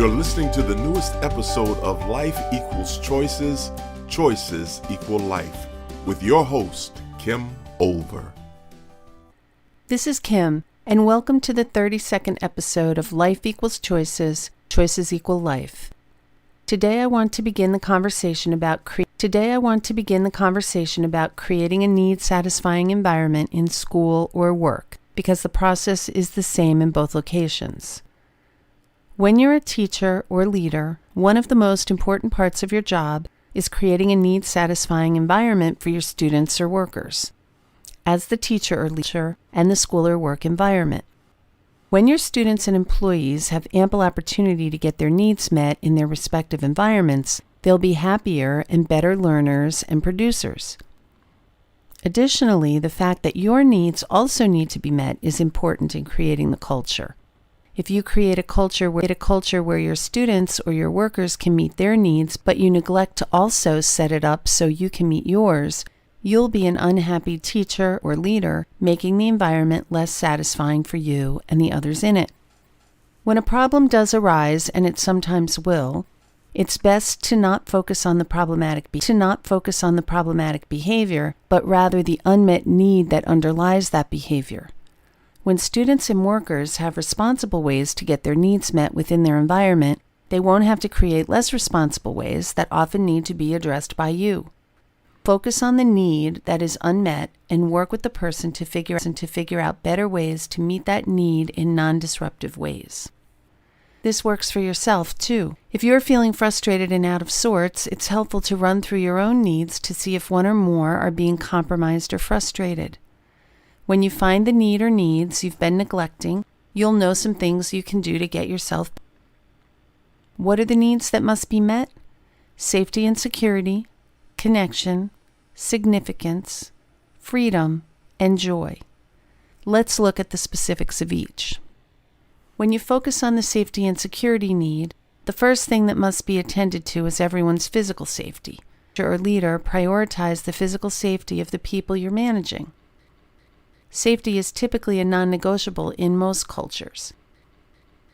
You're listening to the newest episode of Life Equals Choices, Choices Equal Life, with your host, Kim Olver. This is Kim, and welcome to the 32nd episode of Life Equals Choices, Choices Equal Life. Today I want to begin the conversation about creating a need-satisfying environment in school or work, because the process is the same in both locations. When you're a teacher or leader, one of the most important parts of your job is creating a need-satisfying environment for your students or workers, as the teacher or leader and the school or work environment. When your students and employees have ample opportunity to get their needs met in their respective environments, they'll be happier and better learners and producers. Additionally, the fact that your needs also need to be met is important in creating the culture. If you create a culture where your students or your workers can meet their needs, but you neglect to also set it up so you can meet yours, you'll be an unhappy teacher or leader, making the environment less satisfying for you and the others in it. When a problem does arise, and it sometimes will, it's best to not focus on the problematic behavior, but rather the unmet need that underlies that behavior. When students and workers have responsible ways to get their needs met within their environment, they won't have to create less responsible ways that often need to be addressed by you. Focus on the need that is unmet and work with the person to figure out better ways to meet that need in non-disruptive ways. This works for yourself, too. If you're feeling frustrated and out of sorts, it's helpful to run through your own needs to see if one or more are being compromised or frustrated. When you find the need or needs you've been neglecting, you'll know some things you can do to get yourself. What are the needs that must be met? Safety and security, connection, significance, freedom, and joy. Let's look at the specifics of each. When you focus on the safety and security need, the first thing that must be attended to is everyone's physical safety. Teacher or leader, prioritize the physical safety of the people you're managing. Safety is typically a non-negotiable in most cultures.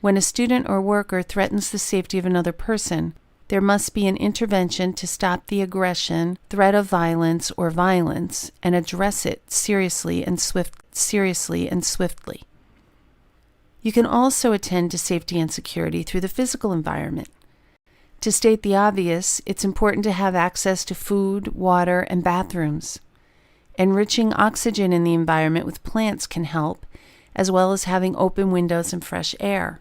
When a student or worker threatens the safety of another person, there must be an intervention to stop the aggression, threat of violence, or violence, and address it seriously and swiftly. You can also attend to safety and security through the physical environment. To state the obvious, it's important to have access to food, water, and bathrooms. Enriching oxygen in the environment with plants can help, as well as having open windows and fresh air.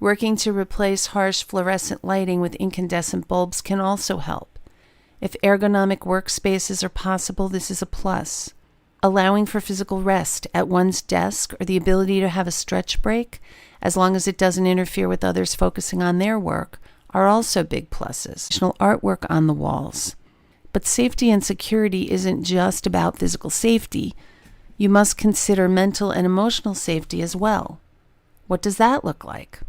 Working to replace harsh fluorescent lighting with incandescent bulbs can also help. If ergonomic workspaces are possible, this is a plus. Allowing for physical rest at one's desk or the ability to have a stretch break, as long as it doesn't interfere with others focusing on their work, are also big pluses. Additional artwork on the walls. But safety and security isn't just about physical safety. You must consider mental and emotional safety as well. What does that look like?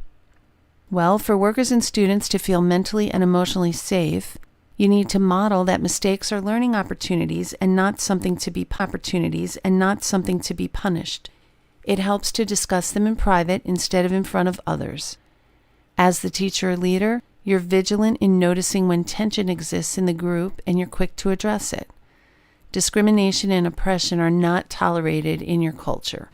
Well, for workers and students to feel mentally and emotionally safe, you need to model that mistakes are learning opportunities and not something to be punished. It helps to discuss them in private instead of in front of others. As the teacher or leader, you're vigilant in noticing when tension exists in the group and you're quick to address it. Discrimination and oppression are not tolerated in your culture.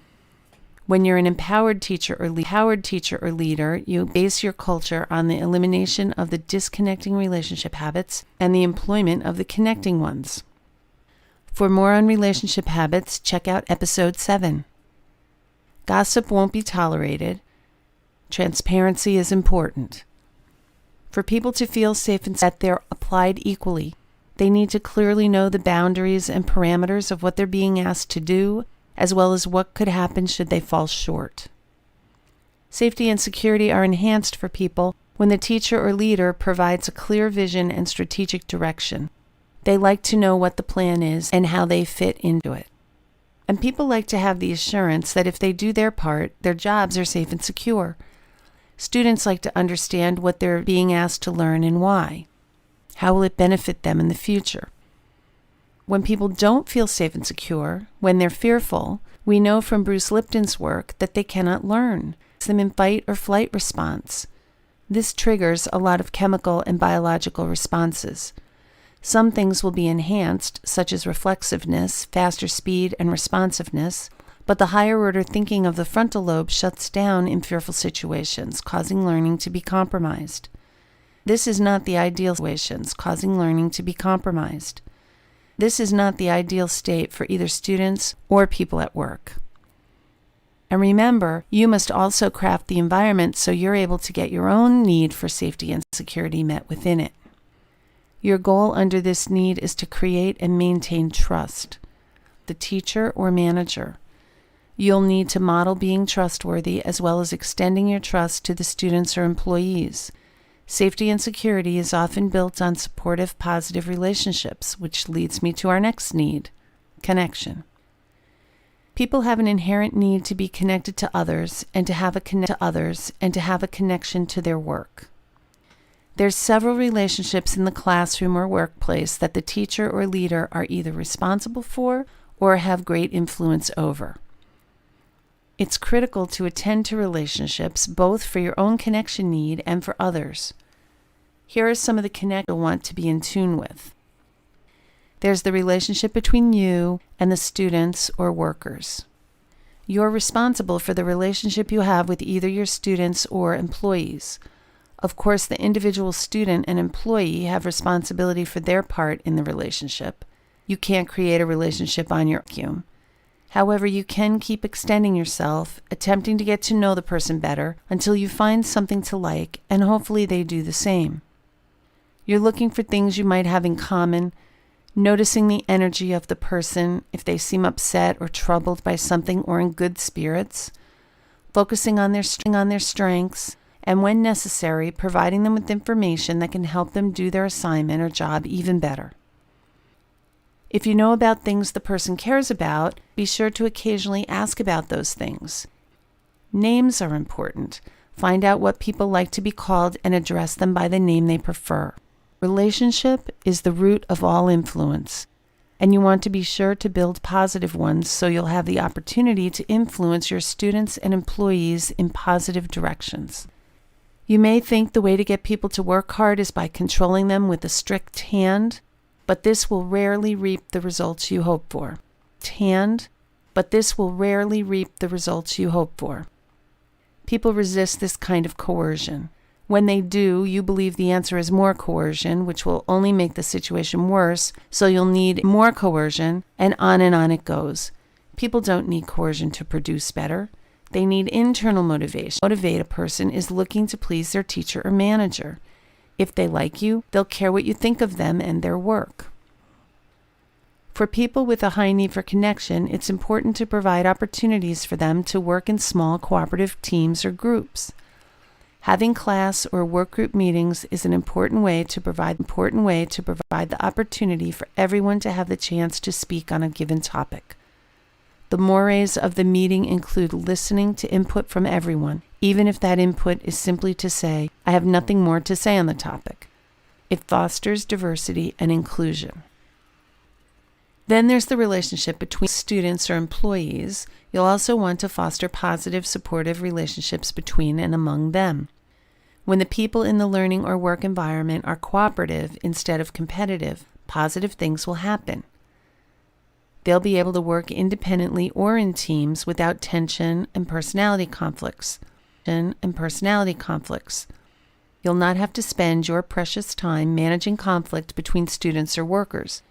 When you're an empowered teacher or leader, you base your culture on the elimination of the disconnecting relationship habits and the employment of the connecting ones. For more on relationship habits, check out episode 7. Gossip won't be tolerated. Transparency is important. For people to feel safe and that they're applied equally, they need to clearly know the boundaries and parameters of what they're being asked to do, as well as what could happen should they fall short. Safety and security are enhanced for people when the teacher or leader provides a clear vision and strategic direction. They like to know what the plan is and how they fit into it. And people like to have the assurance that if they do their part, their jobs are safe and secure. Students like to understand what they're being asked to learn and why. How will it benefit them in the future? When people don't feel safe and secure, when they're fearful, we know from Bruce Lipton's work that they cannot learn. them in fight or flight response. This triggers a lot of chemical and biological responses. Some things will be enhanced, such as reflexiveness, faster speed, and responsiveness, but the higher order thinking of the frontal lobe shuts down in fearful situations, causing learning to be compromised. This is not the ideal situations, causing learning to be compromised. This is not the ideal state for either students or people at work. And remember, you must also craft the environment so you're able to get your own need for safety and security met within it. Your goal under this need is to create and maintain trust. The teacher or manager. You'll need to model being trustworthy as well as extending your trust to the students or employees. Safety and security is often built on supportive, positive relationships, which leads me to our next need, connection. People have an inherent need to be connected to others and to have a connection to their work. There's several relationships in the classroom or workplace that the teacher or leader are either responsible for or have great influence over. It's critical to attend to relationships both for your own connection need and for others. Here are some of the connections you'll want to be in tune with. There's the relationship between you and the students or workers. You're responsible for the relationship you have with either your students or employees. Of course, the individual student and employee have responsibility for their part in the relationship. You can't create a relationship on your own. However, you can keep extending yourself, attempting to get to know the person better until you find something to like, and hopefully they do the same. You're looking for things you might have in common, noticing the energy of the person, if they seem upset or troubled by something or in good spirits, focusing on their strengths, and when necessary, providing them with information that can help them do their assignment or job even better. If you know about things the person cares about, be sure to occasionally ask about those things. Names are important. Find out what people like to be called and address them by the name they prefer. Relationship is the root of all influence, and you want to be sure to build positive ones so you'll have the opportunity to influence your students and employees in positive directions. You may think the way to get people to work hard is by controlling them with a strict hand, but this will rarely reap the results you hope for. People resist this kind of coercion. When they do, you believe the answer is more coercion, which will only make the situation worse, so you'll need more coercion, and on it goes. People don't need coercion to produce better. They need internal motivation. Motivate a person is looking to please their teacher or manager. If they like you, they'll care what you think of them and their work. For people with a high need for connection, it's important to provide opportunities for them to work in small cooperative teams or groups. Having class or work group meetings is an important way to provide the opportunity for everyone to have the chance to speak on a given topic. The mores of the meeting include listening to input from everyone, even if that input is simply to say, I have nothing more to say on the topic. It fosters diversity and inclusion. Then there's the relationship between students or employees. You'll also want to foster positive, supportive relationships between and among them. When the people in the learning or work environment are cooperative instead of competitive, positive things will happen. They'll be able to work independently or in teams without tension and personality conflicts. You'll not have to spend your precious time managing conflict between students or workers.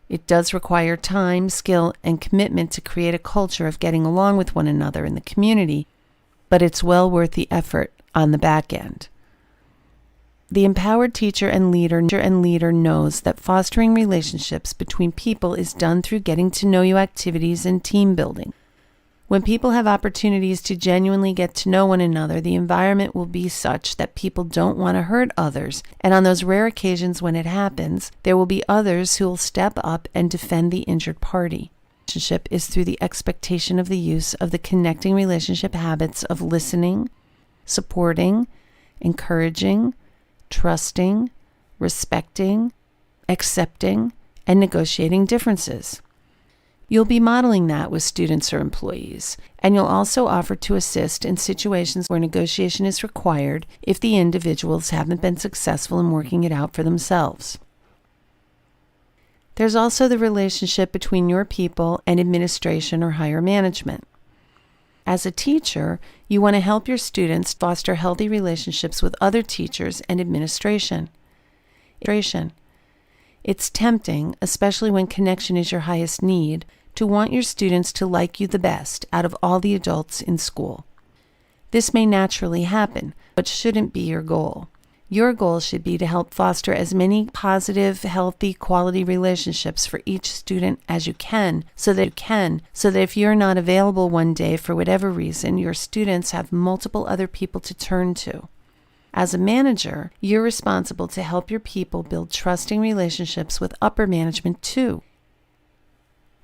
It does require time, skill, and commitment to create a culture of getting along with one another in the community, but it's well worth the effort on the back end. The empowered teacher and leader knows that fostering relationships between people is done through getting to know you activities and team building. When people have opportunities to genuinely get to know one another, the environment will be such that people don't want to hurt others, and on those rare occasions when it happens, there will be others who will step up and defend the injured party. Relationship is through the expectation of the use of the connecting relationship habits of listening, supporting, encouraging, trusting, respecting, accepting, and negotiating differences. You'll be modeling that with students or employees, and you'll also offer to assist in situations where negotiation is required if the individuals haven't been successful in working it out for themselves. There's also the relationship between your people and administration or higher management. As a teacher, you want to help your students foster healthy relationships with other teachers and administration. It's tempting, especially when connection is your highest need, to want your students to like you the best out of all the adults in school. This may naturally happen, but shouldn't be your goal. Your goal should be to help foster as many positive, healthy, quality relationships for each student as you can, so that if you're not available one day for whatever reason, your students have multiple other people to turn to. As a manager, you're responsible to help your people build trusting relationships with upper management too.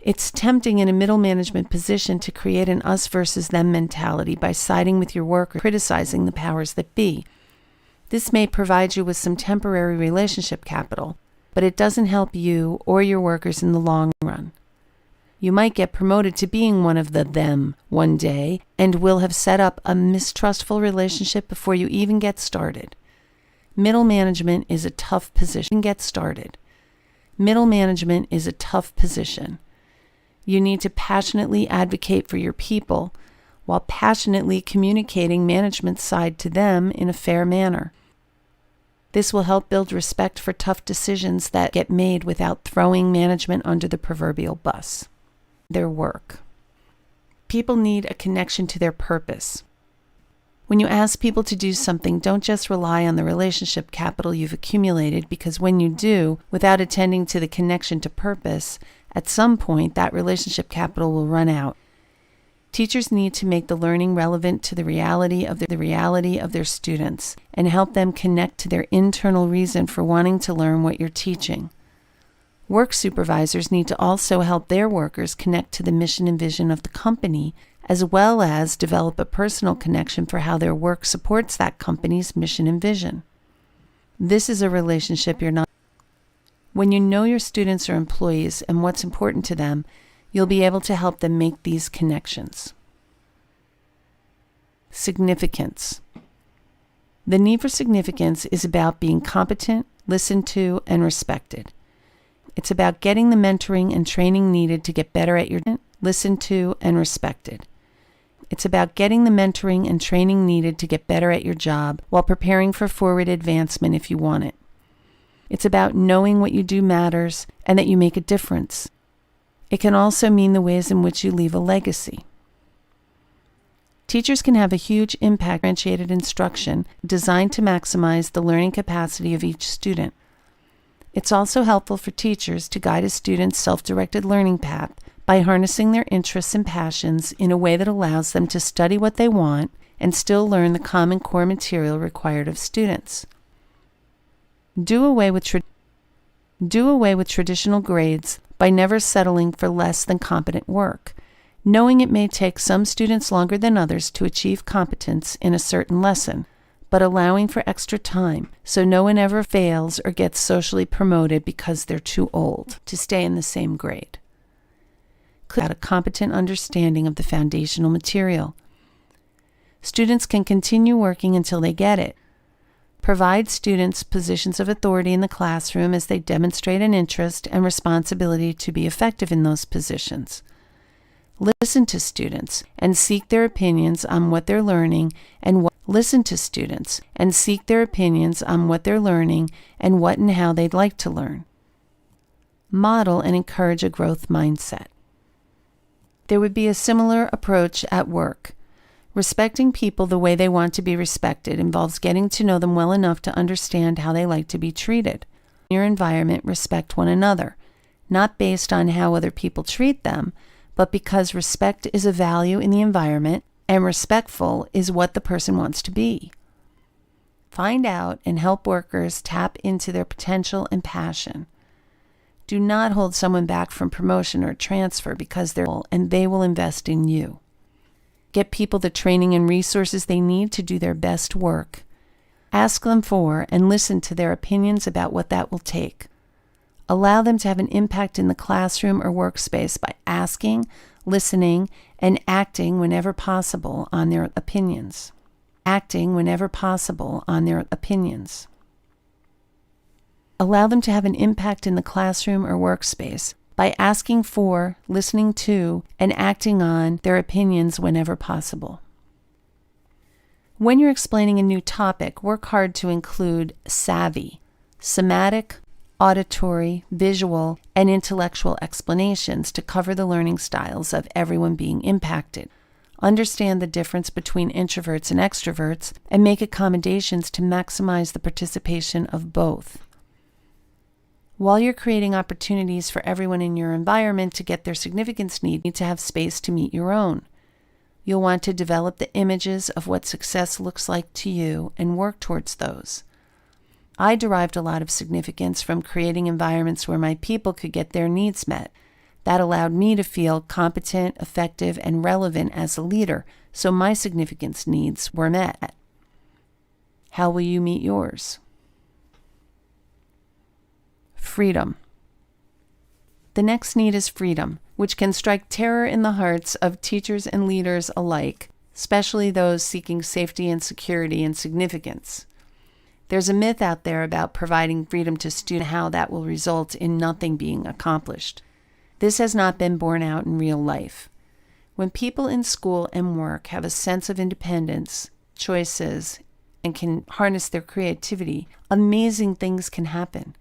It's tempting in a middle management position to create an us versus them mentality by siding with your work or criticizing the powers that be. This may provide you with some temporary relationship capital, but it doesn't help you or your workers in the long run. You might get promoted to being one of the them one day and will have set up a mistrustful relationship before you even get started. Middle management is a tough position. Middle management is a tough position. You need to passionately advocate for your people while passionately communicating management's side to them in a fair manner. This will help build respect for tough decisions that get made without throwing management under the proverbial bus. Their work. People need a connection to their purpose. When you ask people to do something, don't just rely on the relationship capital you've accumulated, because when you do, without attending to the connection to purpose, at some point that relationship capital will run out. Teachers need to make the learning relevant to the reality of their students and help them connect to their internal reason for wanting to learn what you're teaching. Work supervisors need to also help their workers connect to the mission and vision of the company, as well as develop a personal connection for how their work supports that company's mission and vision. This is a relationship you're not. When you know your students or employees and what's important to them, you'll be able to help them make these connections. Significance. The need for significance is about being competent, listened to, and respected. It's about getting the mentoring and training needed to get better at your listened to and respected. It's about getting the mentoring and training needed to get better at your job while preparing for forward advancement if you want it. It's about knowing what you do matters and that you make a difference. It can also mean the ways in which you leave a legacy. Teachers can have a huge impact on differentiated instruction designed to maximize the learning capacity of each student. It's also helpful for teachers to guide a student's self-directed learning path by harnessing their interests and passions in a way that allows them to study what they want and still learn the common core material required of students. Do away with traditional grades by never settling for less than competent work, knowing it may take some students longer than others to achieve competence in a certain lesson, but allowing for extra time so no one ever fails or gets socially promoted because they're too old to stay in the same grade. Without a competent understanding of the foundational material. Students can continue working until they get it. Provide students positions of authority in the classroom as they demonstrate an interest and responsibility to be effective in those positions. Listen to students and seek their opinions on what they're learning and what and how they'd like to learn. Model and encourage a growth mindset. There would be a similar approach at work. Respecting people the way they want to be respected involves getting to know them well enough to understand how they like to be treated. In your environment, respect one another, not based on how other people treat them, but because respect is a value in the environment and respectful is what the person wants to be. Find out and help workers tap into their potential and passion. Do not hold someone back from promotion or transfer because they will invest in you. Get people the training and resources they need to do their best work. Ask them for and listen to their opinions about what that will take. Allow them to have an impact in the classroom or workspace by asking, listening, and acting whenever possible on their opinions. Acting whenever possible on their opinions. Allow them to have an impact in the classroom or workspace by asking for, listening to, and acting on their opinions whenever possible. When you're explaining a new topic, work hard to include savvy, somatic, auditory, visual, and intellectual explanations to cover the learning styles of everyone being impacted. Understand the difference between introverts and extroverts, and make accommodations to maximize the participation of both. While you're creating opportunities for everyone in your environment to get their significance needs, you need to have space to meet your own. You'll want to develop the images of what success looks like to you and work towards those. I derived a lot of significance from creating environments where my people could get their needs met. That allowed me to feel competent, effective, and relevant as a leader, so my significance needs were met. How will you meet yours? Freedom. The next need is freedom, which can strike terror in the hearts of teachers and leaders alike, especially those seeking safety and security and significance. There's a myth out there about providing freedom to students, how that will result in nothing being accomplished. This has not been borne out in real life. When people in school and work have a sense of independence, choices, and can harness their creativity, amazing things can happen.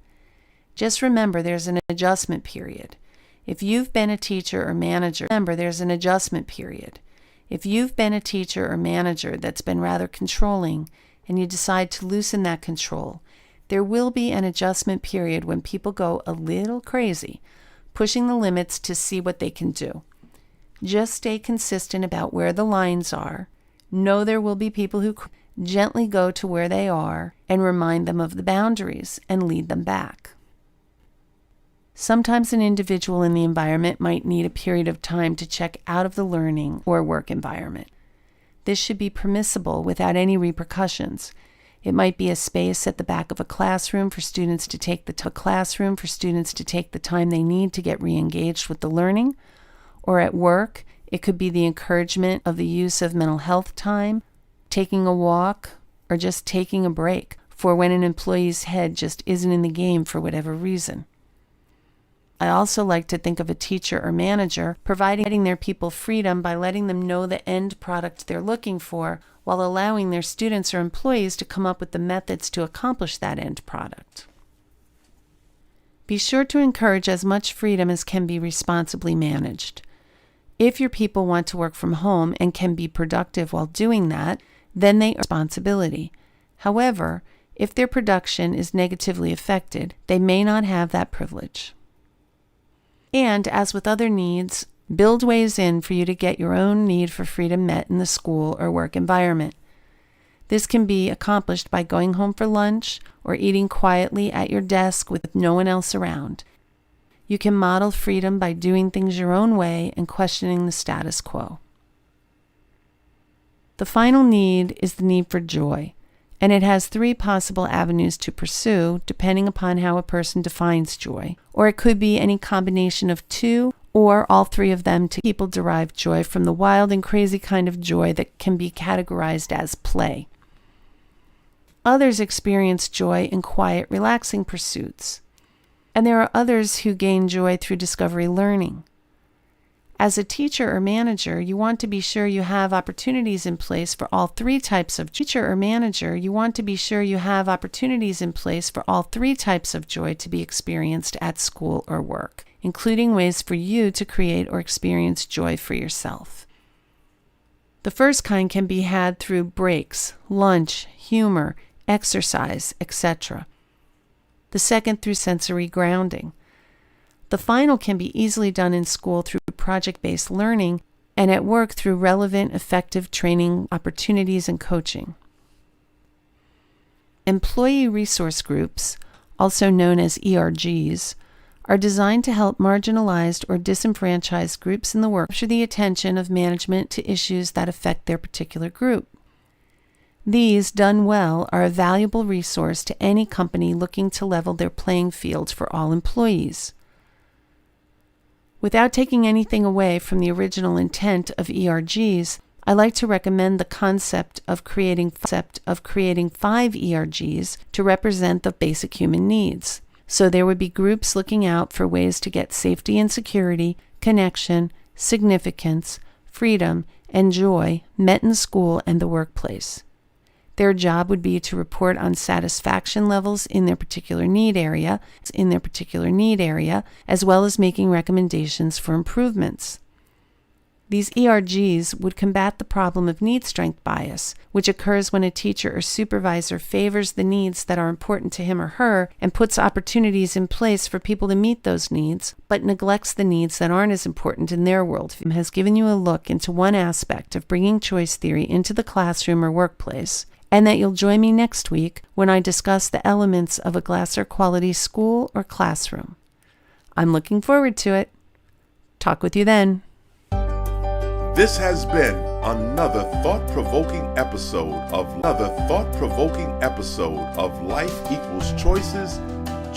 Just remember there's an adjustment period. If you've been a teacher or manager, remember there's an adjustment period. If you've been a teacher or manager that's been rather controlling and you decide to loosen that control, there will be an adjustment period when people go a little crazy, pushing the limits to see what they can do. Just stay consistent about where the lines are. Know there will be people who gently go to where they are and remind them of the boundaries and lead them back. Sometimes an individual in the environment might need a period of time to check out of the learning or work environment. This should be permissible without any repercussions. It might be a space at the back of a classroom for students to take the time they need to get re-engaged with the learning, or at work, it could be the encouragement of the use of mental health time, taking a walk, or just taking a break for when an employee's head just isn't in the game for whatever reason. I also like to think of a teacher or manager providing their people freedom by letting them know the end product they're looking for, while allowing their students or employees to come up with the methods to accomplish that end product. Be sure to encourage as much freedom as can be responsibly managed. If your people want to work from home and can be productive while doing that, then they have responsibility. However, if their production is negatively affected, they may not have that privilege. And as with other needs, build ways in for you to get your own need for freedom met in the school or work environment. This can be accomplished by going home for lunch or eating quietly at your desk with no one else around. You can model freedom by doing things your own way and questioning the status quo. The final need is the need for joy, and it has 3 possible avenues to pursue depending upon how a person defines joy, or it could be any combination of 2 or all 3 of them. People derive joy from the wild and crazy kind of joy that can be categorized as play. Others experience joy in quiet, relaxing pursuits, and there are others who gain joy through discovery learning. As a teacher or manager, you want to be sure you have opportunities in place for all 3 types of joy to be experienced at school or work, including ways for you to create or experience joy for yourself. The first kind can be had through breaks, lunch, humor, exercise, etc. The second through sensory grounding. The final can be easily done in school through project-based learning and at work through relevant, effective training opportunities and coaching. Employee resource groups, also known as ERGs, are designed to help marginalized or disenfranchised groups in the work capture the attention of management to issues that affect their particular group. These, done well, are a valuable resource to any company looking to level their playing field for all employees. Without taking anything away from the original intent of ERGs, I like to recommend the concept of creating 5 ERGs to represent the basic human needs. So there would be groups looking out for ways to get safety and security, connection, significance, freedom, and joy met in school and the workplace. Their job would be to report on satisfaction levels in their particular need area, as well as making recommendations for improvements. These ERGs would combat the problem of need strength bias, which occurs when a teacher or supervisor favors the needs that are important to him or her and puts opportunities in place for people to meet those needs, but neglects the needs that aren't as important in their worldview. Has given you a look into one aspect of bringing choice theory into the classroom or workplace, and that you'll join me next week when I discuss the elements of a Glasser quality school or classroom. I'm looking forward to it. Talk with you then. This has been another thought-provoking episode of Life Equals Choices,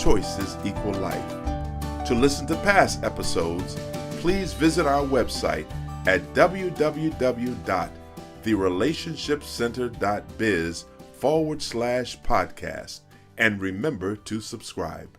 Choices Equal Life. To listen to past episodes, please visit our website at www.therelationshipcenter.biz/podcast and remember to subscribe.